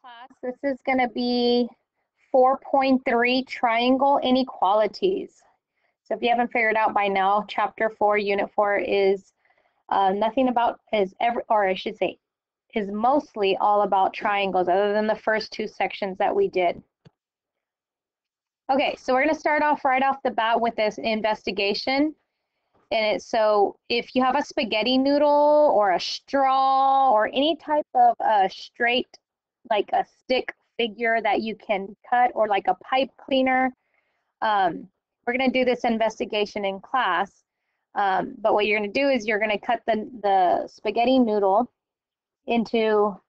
Class, this is going to be 4.3 triangle inequalities. So if you haven't figured out by now, chapter 4, unit 4 is is mostly all about triangles other than the first two sections that we did. Okay, so we're going to start off right off the bat with this investigation. So if you have a spaghetti noodle or a straw or any type of straight, like a stick figure that you can cut, or like a pipe cleaner, we're going to do this investigation in class. But what you're going to do is you're going to cut the spaghetti noodle into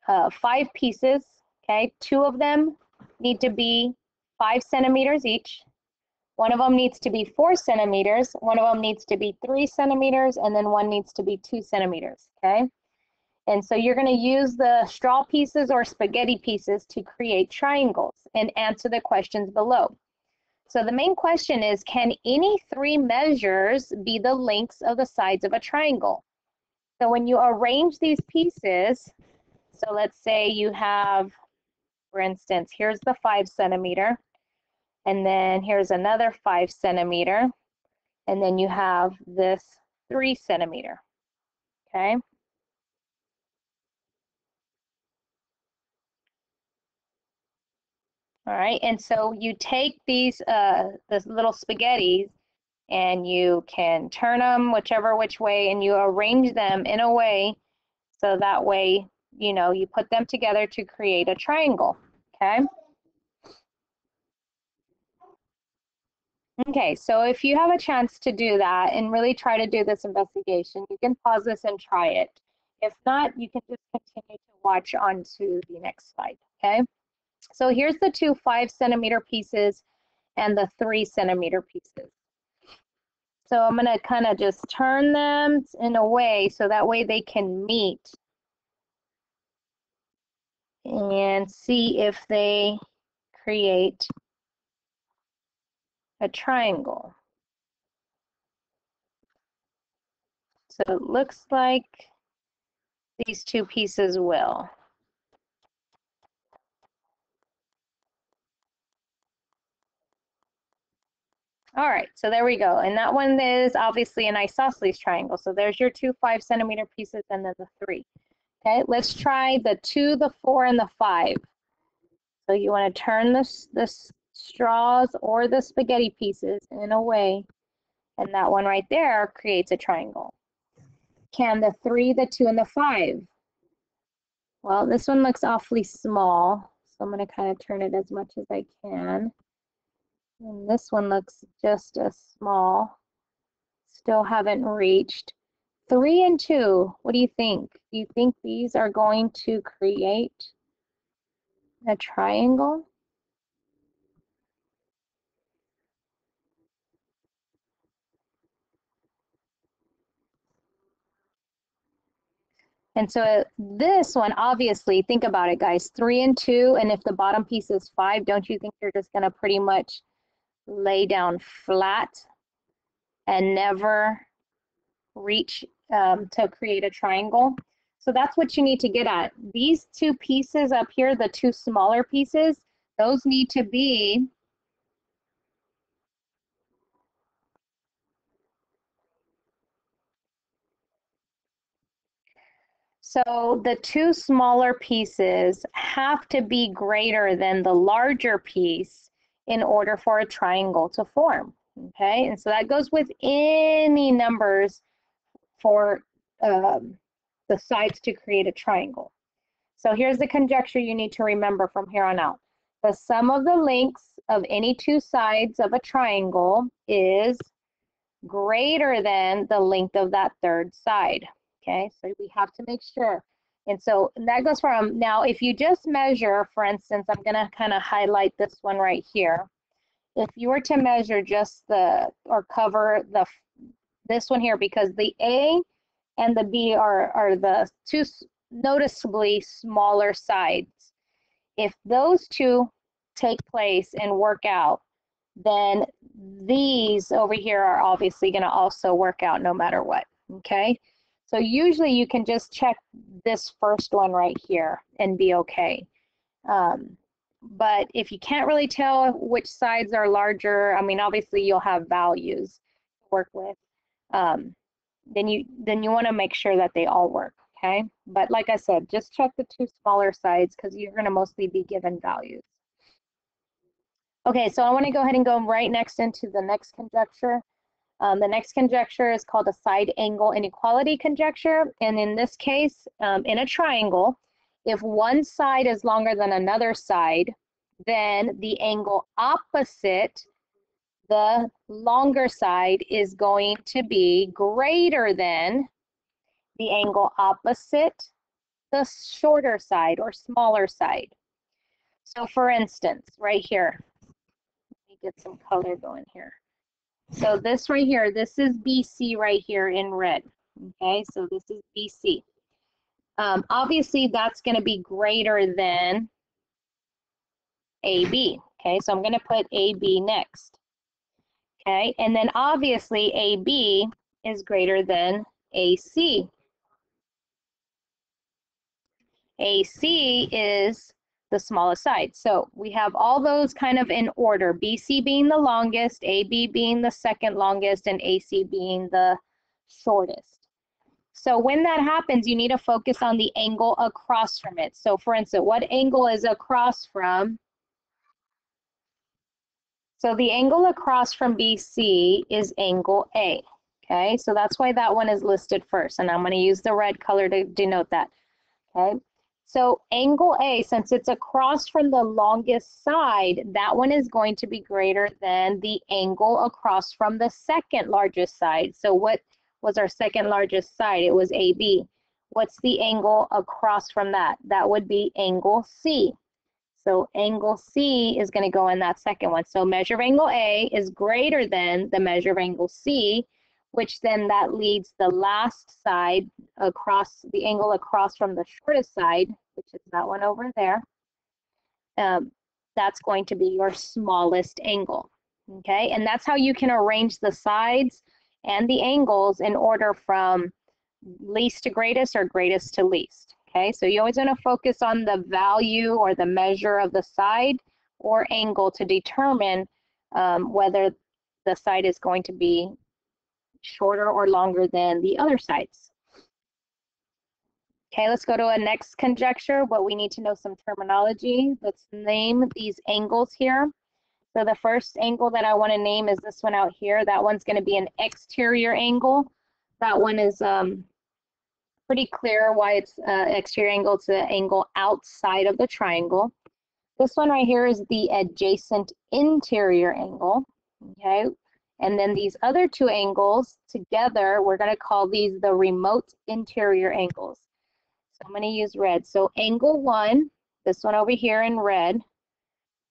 5 pieces. Okay, 2 of them need to be 5 centimeters each. One of them needs to be 4 centimeters, one of them needs to be 3 centimeters, and then one needs to be 2 centimeters, okay? And so you're going to use the straw pieces or spaghetti pieces to create triangles and answer the questions below. So the main question is, can any 3 measures be the lengths of the sides of a triangle? So when you arrange these pieces, so let's say you have, for instance, here's the 5 centimeter. And then here's another 5 centimeter, and then you have this 3 centimeter, okay? All right, and so you take these this little spaghettis and you can turn them which way, and you arrange them in a way so that way, you know, you put them together to create a triangle, okay? Okay, so if you have a chance to do that and really try to do this investigation, you can pause this and try it. If not, you can just continue to watch on to the next slide, okay? So here's the 2 5 centimeter pieces and the 3 centimeter pieces. So I'm gonna kind of just turn them in a way so that way they can meet and see if they create a triangle. So it looks like these 2 pieces will. All right, so there we go. And that one is obviously an isosceles triangle. So there's your 2 5 centimeter pieces and then the 3. Okay, let's try the 2, the 4, and the 5. So you want to turn the straws or the spaghetti pieces in a way, and that one right there creates a triangle. Can the 3, the 2, and the 5? Well, this one looks awfully small, so I'm going to kind of turn it as much as I can. And this one looks just as small. Still haven't reached. 3 and 2, what do you think? Do you think these are going to create a triangle? And so this one, obviously, think about it, guys, 3 and 2, and if the bottom piece is 5, don't you think you're just going to pretty much lay down flat and never reach to create a triangle? So that's what you need to get at. These 2 pieces up here, the 2 smaller pieces, those need to be so the 2 smaller pieces have to be greater than the larger piece in order for a triangle to form, okay? And so that goes with any numbers for the sides to create a triangle. So here's the conjecture you need to remember from here on out. The sum of the lengths of any 2 sides of a triangle is greater than the length of that 3rd side. Okay, so we have to make sure. And so that goes from, now if you just measure, for instance, I'm gonna kind of highlight this one right here. If you were to measure just or cover this one here, because the A and the B are the 2 noticeably smaller sides. If those 2 take place and work out, then these over here are obviously going to also work out no matter what, okay? So usually you can just check this first one right here and be okay. But if you can't really tell which sides are larger, I mean, obviously you'll have values to work with. Then you want to make sure that they all work, okay? But like I said, just check the two smaller sides because you're going to mostly be given values. Okay, so I want to go ahead and go right next into the next conjecture. The next conjecture is called a side angle inequality conjecture. And in this case, in a triangle, if one side is longer than another side, then the angle opposite the longer side is going to be greater than the angle opposite the shorter side or smaller side. So for instance, right here, let me get some color going here. So this right here, this is BC right here in red. Okay, so this is BC. Obviously, that's going to be greater than AB. Okay, so I'm going to put AB next. Okay, and then obviously AB is greater than AC. AC is the smallest side. So we have all those kind of in order, BC being the longest, AB being the second longest, and AC being the shortest. So when that happens, you need to focus on the angle across from it. So for instance, what angle is across from? So the angle across from BC is angle A. Okay, so that's why that one is listed first. And I'm going to use the red color to denote that. Okay, so angle A, since it's across from the longest side, that one is going to be greater than the angle across from the second largest side. So what was our second largest side? It was AB. What's the angle across from that? That would be angle C. So angle C is going to go in that second one. So measure of angle A is greater than the measure of angle C, which then that leads the last side across, the angle across from the shortest side, which is that one over there. That's going to be your smallest angle. Okay, and that's how you can arrange the sides and the angles in order from least to greatest or greatest to least. Okay, so you always want to focus on the value or the measure of the side or angle to determine whether the side is going to be shorter or longer than the other sides. Okay, let's go to a next conjecture, but we need to know some terminology. Let's name these angles here. So the first angle that I want to name is this one out here. That one's going to be an exterior angle. That one is pretty clear why it's exterior angle. It's the angle outside of the triangle. This one right here is the adjacent interior angle. Okay, and then these other two angles together, we're going to call these the remote interior angles. So I'm going to use red. So angle 1, this one over here in red,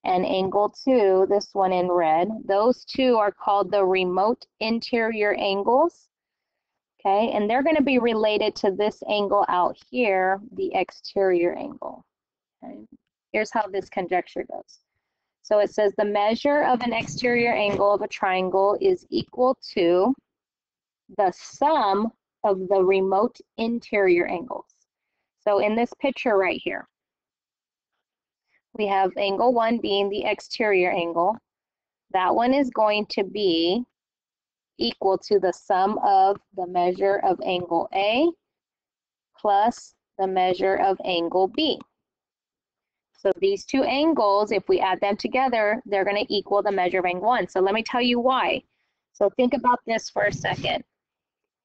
and angle 2, this one in red. Those two are called the remote interior angles. Okay, and they're going to be related to this angle out here, the exterior angle. Okay, here's how this conjecture goes. So it says the measure of an exterior angle of a triangle is equal to the sum of the remote interior angles. So in this picture right here, we have angle 1 being the exterior angle. That one is going to be equal to the sum of the measure of angle A plus the measure of angle B. So these two angles, if we add them together, they're going to equal the measure of angle 1. So let me tell you why. So think about this for a second.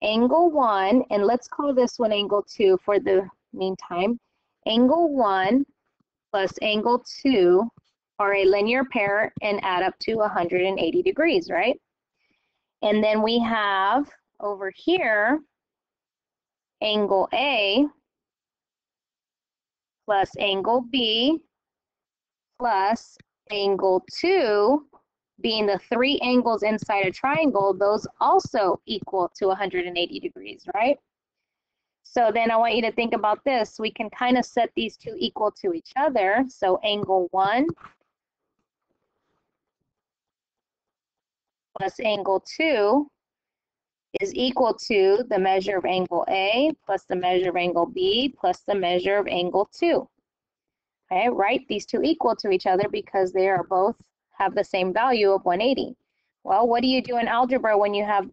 Angle 1, and let's call this one angle 2 for the meantime. Angle 1 plus angle 2 are a linear pair and add up to 180 degrees, right? And then we have over here angle A plus angle B plus angle 2, being the three angles inside a triangle, those also equal to 180 degrees, right? So then I want you to think about this. We can kind of set these two equal to each other. So angle 1 plus angle 2 is equal to the measure of angle A plus the measure of angle B plus the measure of angle 2. Okay, write these two equal to each other because they are both have the same value of 180. Well, what do you do in algebra when you have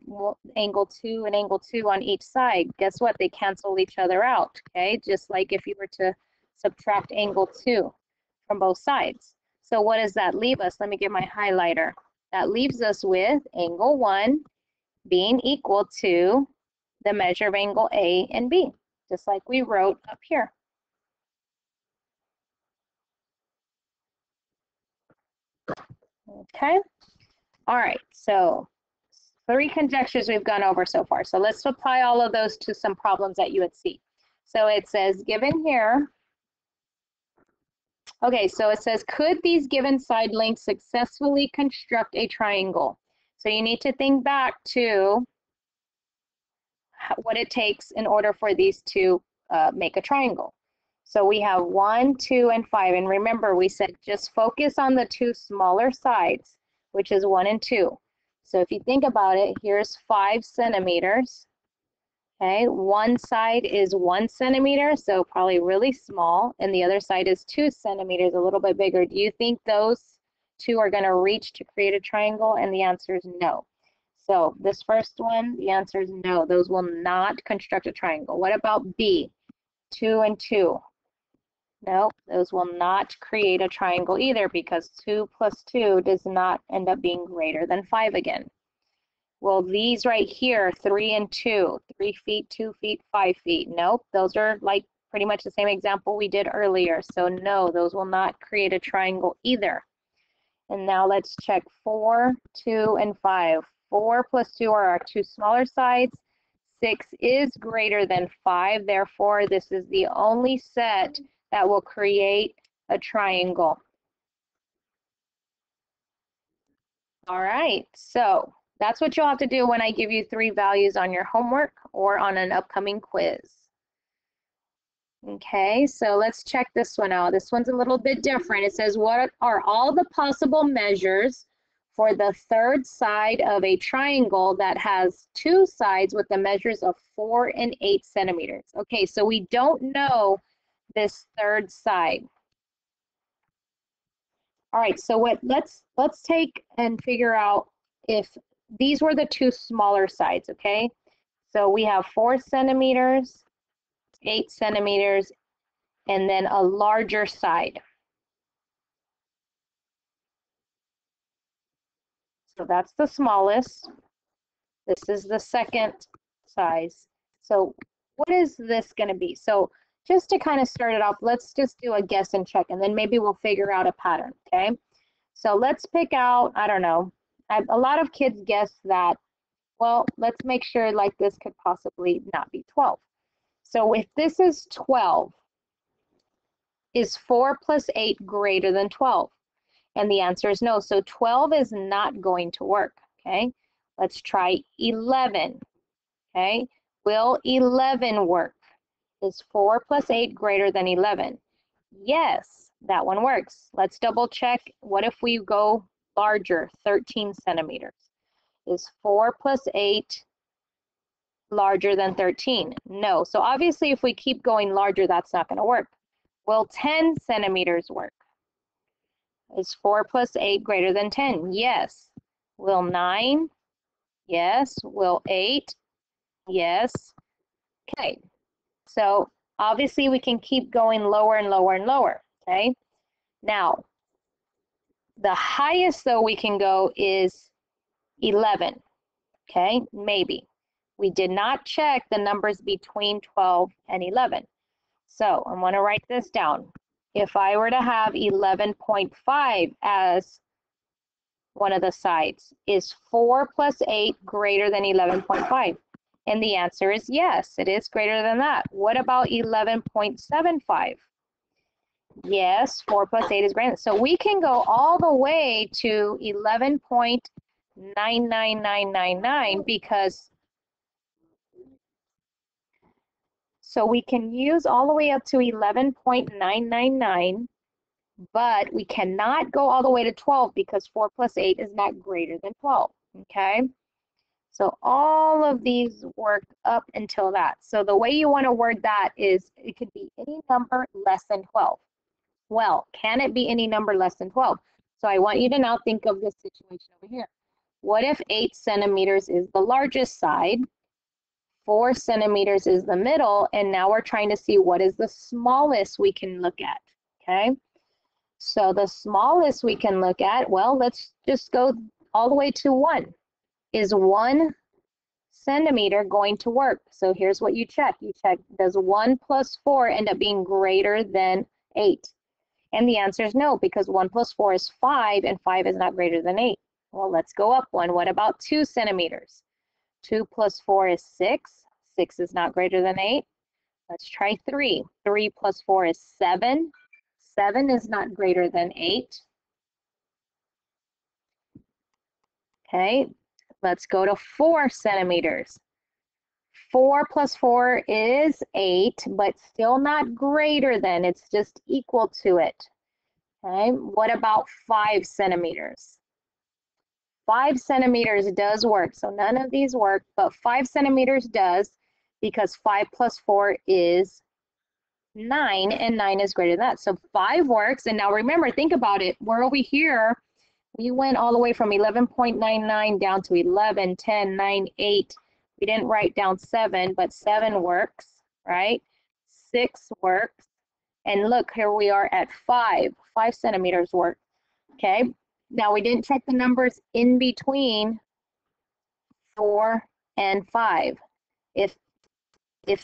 angle 2 and angle 2 on each side? Guess what? They cancel each other out, okay? Just like if you were to subtract angle 2 from both sides. So what does that leave us? Let me get my highlighter. That leaves us with angle 1 being equal to the measure of angle A and B, just like we wrote up here. Okay, all right, so 3 conjectures we've gone over so far. So let's apply all of those to some problems that you would see. So it says, given here, okay, so it says, could these given side lengths successfully construct a triangle? So you need to think back to what it takes in order for these to make a triangle. So we have 1, 2, and 5. And remember, we said just focus on the 2 smaller sides, which is 1 and 2. So if you think about it, here's 5 centimeters. Okay, one side is 1 centimeter, so probably really small, and the other side is 2 centimeters, a little bit bigger. Do you think those 2 are going to reach to create a triangle? And the answer is no. So this first one, the answer is no. Those will not construct a triangle. What about B? 2 and 2. No, those will not create a triangle either because 2 plus 2 does not end up being greater than 5 again. Well, these right here, 3 and 2, 3 feet, 2 feet, 5 feet. Nope, those are like pretty much the same example we did earlier. So no, those will not create a triangle either. And now let's check 4, 2, and 5. 4 plus 2 are our 2 smaller sides. 6 is greater than 5. Therefore, this is the only set that will create a triangle. All right, so that's what you'll have to do when I give you 3 values on your homework or on an upcoming quiz. Okay, so let's check this one out. This one's a little bit different. It says, what are all the possible measures for the third side of a triangle that has 2 sides with the measures of 4 and 8 centimeters? Okay, so we don't know this third side. All right, so let's take and figure out if these were the 2 smaller sides, okay? So we have 4 centimeters, 8 centimeters, and then a larger side. So that's the smallest. This is the second size. So what is this going to be? So just to kind of start it off, let's just do a guess and check, and then maybe we'll figure out a pattern, okay? So let's pick out, I don't know, a lot of kids guess that, well, let's make sure like this could possibly not be 12. So if this is 12, is 4 plus 8 greater than 12? And the answer is no. So 12 is not going to work, okay? Let's try 11, okay? Will 11 work? Is 4 plus 8 greater than 11? Yes, that one works. Let's double check. What if we go larger, 13 centimeters? Is 4 plus 8 larger than 13? No. So obviously, if we keep going larger, that's not going to work. Will 10 centimeters work? Is 4 plus 8 greater than 10? Yes. Will 9? Yes. Will 8? Yes. Okay. So obviously, we can keep going lower and lower and lower. Okay. Now, the highest, though, we can go is 11. Okay. Maybe. We did not check the numbers between 12 and 11. So I'm going to write this down. If I were to have 11.5 as one of the sides, is 4 plus 8 greater than 11.5? And the answer is yes, it is greater than that. What about 11.75? Yes, 4 plus 8 is greater. So we can go all the way to 11.99999 because so we can use all the way up to 11.999, but we cannot go all the way to 12 because 4 plus 8 is not greater than 12, okay? So all of these work up until that. So the way you want to word that is it could be any number less than 12. Well, can it be any number less than 12? So I want you to now think of this situation over here. What if 8 centimeters is the largest side, 4 centimeters is the middle, and now we're trying to see what is the smallest we can look at, okay? So the smallest we can look at, well, let's just go all the way to 1. Is 1 centimeter going to work? So here's what you check. You check, does 1 plus 4 end up being greater than 8? And the answer is no, because 1 plus 4 is 5, and 5 is not greater than 8. Well, let's go up 1. What about 2 centimeters? 2 plus 4 is 6. 6 is not greater than 8. Let's try 3. 3 plus 4 is 7. 7 is not greater than 8. Okay, let's go to 4 centimeters. 4 plus 4 is 8, but still not greater than, it's just equal to it. Okay, what about 5 centimeters? 5 centimeters does work, so none of these work, but 5 centimeters does because 5 plus 4 is 9, and 9 is greater than that. So 5 works, and now remember, think about it. We're over here. We went all the way from 11.99 down to 11, 10, 9, 8. We didn't write down 7, but 7 works, right? 6 works. And look, here we are at 5. 5 centimeters work, okay? Now, we didn't check the numbers in between 4 and 5. If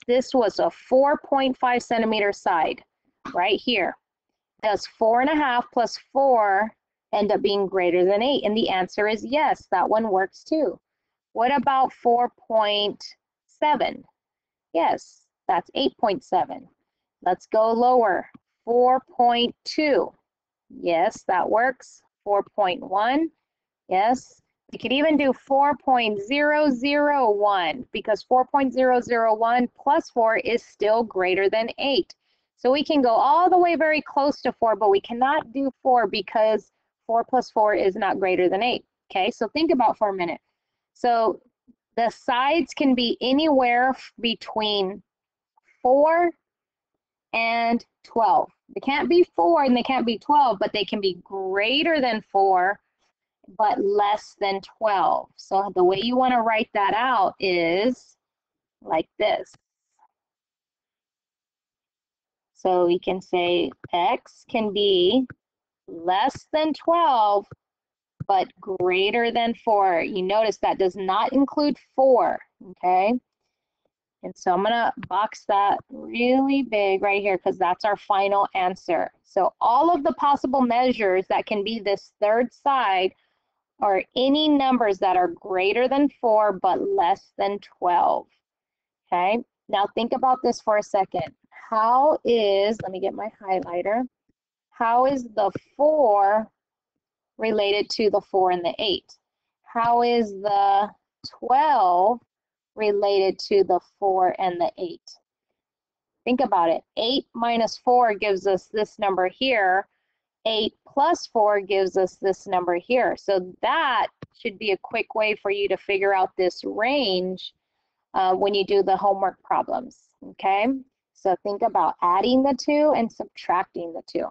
this was a 4.5 centimeter side right here, does 4.5 plus 4 end up being greater than 8? And the answer is yes, that one works too. What about 4.7? Yes, that's 8.7. Let's go lower. 4.2. Yes, that works. 4.1. Yes. We could even do 4.001 because 4.001 plus 4 is still greater than 8. So we can go all the way very close to 4, but we cannot do 4 because 4 plus 4 is not greater than 8. Okay, so think about for a minute. So the sides can be anywhere between 4 and 12. They can't be 4 and they can't be 12, but they can be greater than 4 but less than 12. So the way you want to write that out is like this. So we can say x can be less than 12 but greater than 4. You notice that does not include 4, okay? And so I'm going to box that really big right here because that's our final answer. So all of the possible measures that can be this third side are any numbers that are greater than 4 but less than 12. Okay, now think about this for a second. How is, let me get my highlighter, how is the 4 related to the 4 and the 8? How is the 12 related to the 4 and the 8? Think about it. 8 minus 4 gives us this number here. 8 plus 4 gives us this number here. So that should be a quick way for you to figure out this range when you do the homework problems, okay? So think about adding the 2 and subtracting the 2.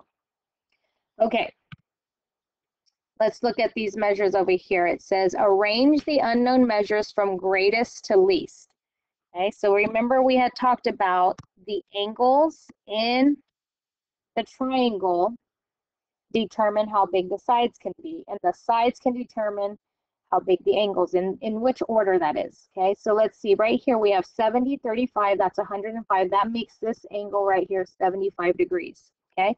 Okay, let's look at these measures over here. It says arrange the unknown measures from greatest to least. Okay, so remember we had talked about the angles in the triangle determine how big the sides can be, and the sides can determine how big the angles, in which order that is. Okay, so let's see, right here we have 70, 35, that's 105. That makes this angle right here 75 degrees. Okay,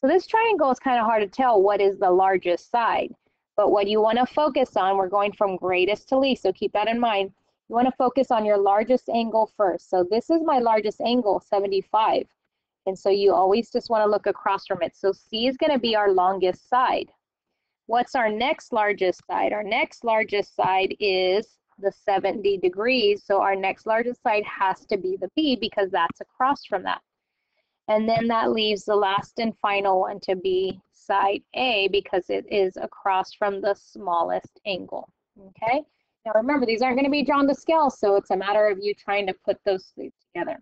so this triangle is kind of hard to tell what is the largest side, but what you want to focus on, we're going from greatest to least, so keep that in mind. You want to focus on your largest angle first. So this is my largest angle, 75. And so you always just want to look across from it. So C is going to be our longest side. What's our next largest side? Our next largest side is the 70 degrees. So our next largest side has to be the B because that's across from that. And then that leaves the last and final one to be side A because it is across from the smallest angle. Okay? Now remember, these aren't going to be drawn to scale, so it's a matter of you trying to put those two together.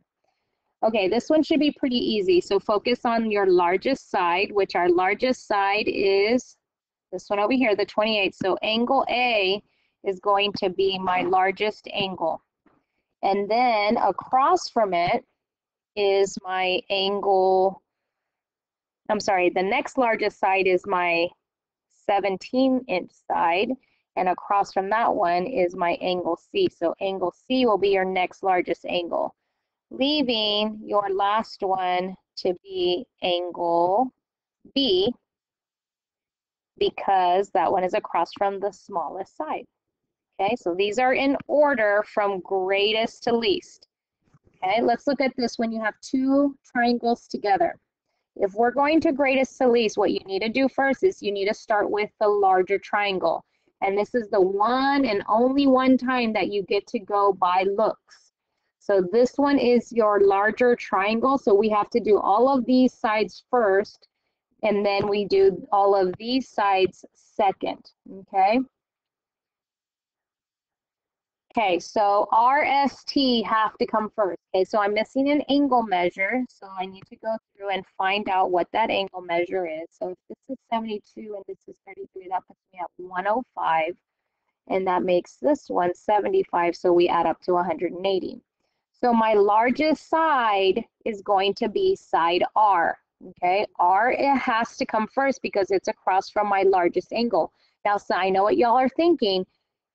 Okay, this one should be pretty easy. So focus on your largest side, which our largest side is this one over here, the 28. So angle A is going to be my largest angle. And then across from it is my angle, I'm sorry, the next largest side is my 17-inch side, and across from that one is my angle C. So angle C will be your next largest angle, leaving your last one to be angle B, because that one is across from the smallest side. Okay, so these are in order from greatest to least. Okay, let's look at this when you have two triangles together. If we're going to greatest to least, what you need to do first is you need to start with the larger triangle. And this is the one and only one time that you get to go by looks. So this one is your larger triangle. So we have to do all of these sides first, and then we do all of these sides second, okay? Okay, so RST have to come first. Okay, so I'm missing an angle measure, so I need to go through and find out what that angle measure is. So if this is 72 and this is 33, that puts me at 105, and that makes this one 75, so we add up to 180. So my largest side is going to be side R, okay? R, it has to come first because it's across from my largest angle. Now, so I know what y'all are thinking.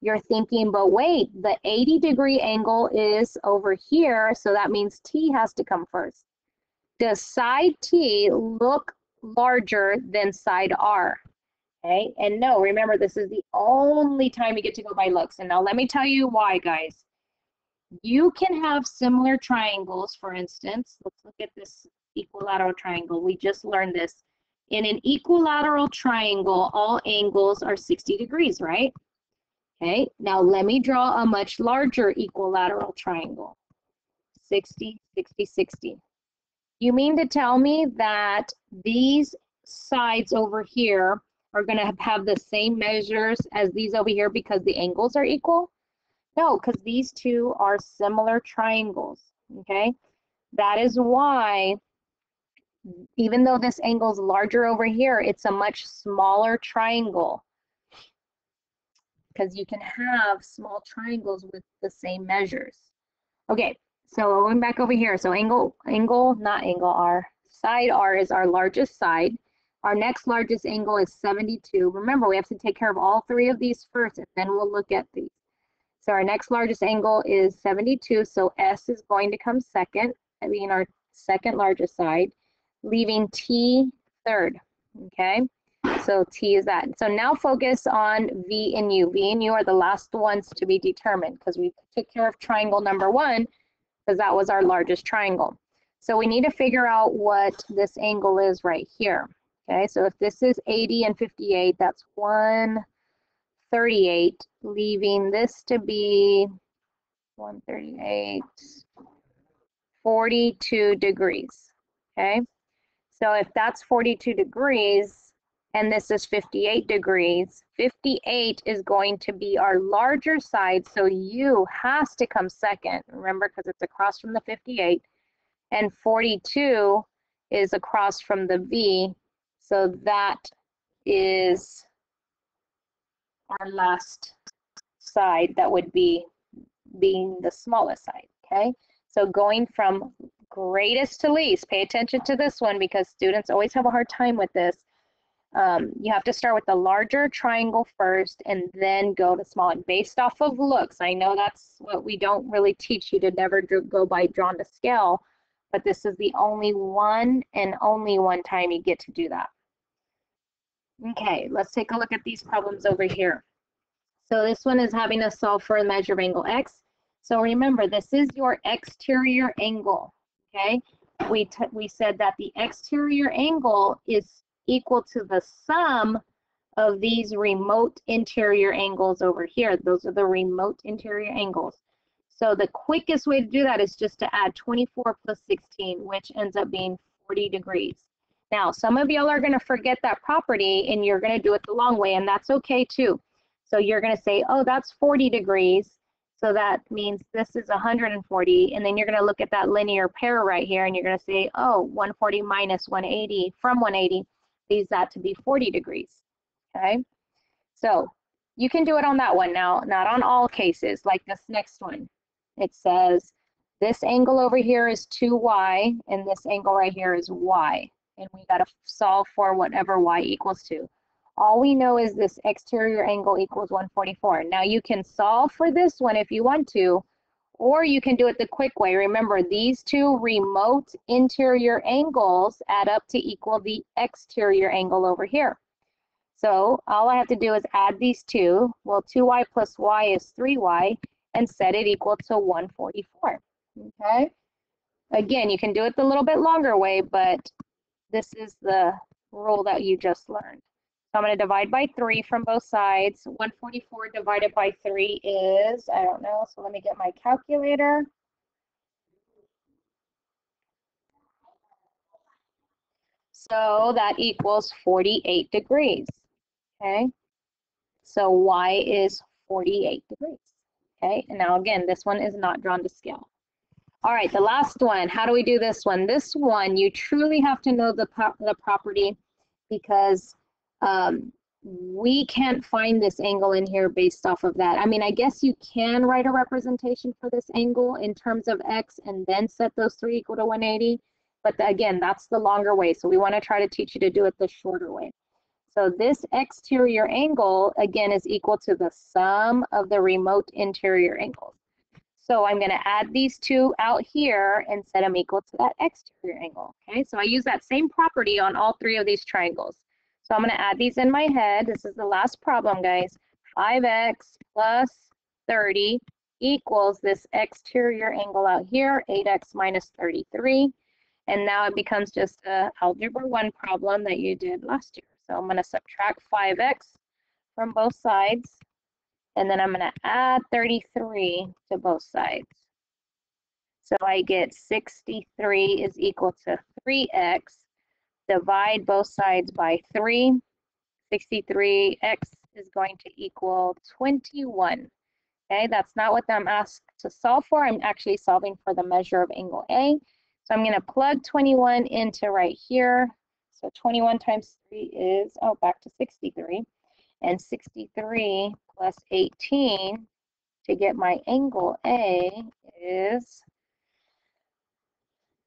You're thinking, but wait, the 80-degree angle is over here, so that means T has to come first. Does side T look larger than side R? Okay, and no, remember, this is the only time you get to go by looks. And now let me tell you why, guys. You can have similar triangles, for instance. Let's look at this equilateral triangle. We just learned this. In an equilateral triangle, all angles are 60 degrees, right? Okay, now let me draw a much larger equilateral triangle. 60, 60, 60. You mean to tell me that these sides over here are going to have the same measures as these over here because the angles are equal? No, because these two are similar triangles, okay? That is why, even though this angle is larger over here, it's a much smaller triangle, because you can have small triangles with the same measures. Okay, so going back over here, so not angle R, side R is our largest side. Our next largest angle is 72. Remember, we have to take care of all three of these first, and then we'll look at these. So our next largest angle is 72, so S is going to come second, being our second largest side, leaving T third, okay? So T is that. So now focus on V and U. V and U are the last ones to be determined because we took care of triangle number one because that was our largest triangle. So we need to figure out what this angle is right here. Okay, so if this is 80 and 58, that's 138, leaving this to be 138, 42 degrees. Okay, so if that's 42 degrees, and this is 58 degrees, 58 is going to be our larger side, so U has to come second, remember, because it's across from the 58, and 42 is across from the V, so that is our last side that would be being the smallest side, okay? So going from greatest to least, pay attention to this one because students always have a hard time with this. You have to start with the larger triangle first and then go to small, based off of looks. I know that's what we don't really teach you, to never go by drawn to scale, but this is the only one and only one time you get to do that. Okay, let's take a look at these problems over here. So this one is having us solve for a measure of angle X. So remember, this is your exterior angle, okay? We said that the exterior angle is equal to the sum of these remote interior angles over here. Those are the remote interior angles. So the quickest way to do that is just to add 24 plus 16, which ends up being 40 degrees. Now, some of y'all are going to forget that property and you're going to do it the long way, and that's okay too. So you're going to say, oh, that's 40 degrees. So that means this is 140. And then you're going to look at that linear pair right here, and you're going to say, oh, 140 minus 180 from 180 leaves that to be 40 degrees. Okay. So you can do it on that one now, not on all cases, like this next one. It says this angle over here is 2y, and this angle right here is y. And we got to solve for whatever y equals to. All we know is this exterior angle equals 144. Now you can solve for this one if you want to, or you can do it the quick way. Remember, these two remote interior angles add up to equal the exterior angle over here. So all I have to do is add these two. Well, 2y plus y is 3y, and set it equal to 144. Okay. Again, you can do it the little bit longer way, but this is the rule that you just learned. So I'm going to divide by 3 from both sides. 144 divided by 3 is, I don't know, so let me get my calculator. So that equals 48 degrees. Okay. So y is 48 degrees. Okay, and now again, this one is not drawn to scale. All right, the last one, how do we do this one? This one, you truly have to know the property, because we can't find this angle in here based off of that. I mean, I guess you can write a representation for this angle in terms of x and then set those three equal to 180. But again, that's the longer way. So we want to try to teach you to do it the shorter way. So this exterior angle, again, is equal to the sum of the remote interior angles. So I'm going to add these two out here and set them equal to that exterior angle. Okay, so I use that same property on all three of these triangles. So I'm going to add these in my head. This is the last problem, guys. 5x plus 30 equals this exterior angle out here, 8x minus 33. And now it becomes just a algebra 1 problem that you did last year. So I'm going to subtract 5x from both sides. And then I'm going to add 33 to both sides. So I get 63 is equal to 3x. Divide both sides by 3. 63x is going to equal 21. Okay, that's not what I'm asked to solve for. I'm actually solving for the measure of angle A. So I'm going to plug 21 into right here. So 21 times 3 is, oh, back to 63. And 63 plus 18 to get my angle A is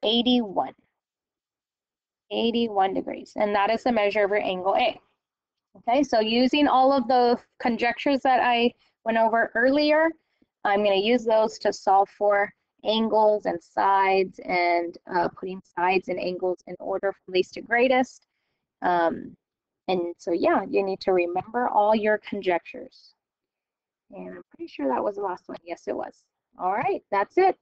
81. 81 degrees. And that is the measure of your angle A. Okay, so using all of the conjectures that I went over earlier, I'm going to use those to solve for angles and sides, and putting sides and angles in order from least to greatest. And so, yeah, you need to remember all your conjectures. And I'm pretty sure that was the last one. Yes, it was. All right, that's it.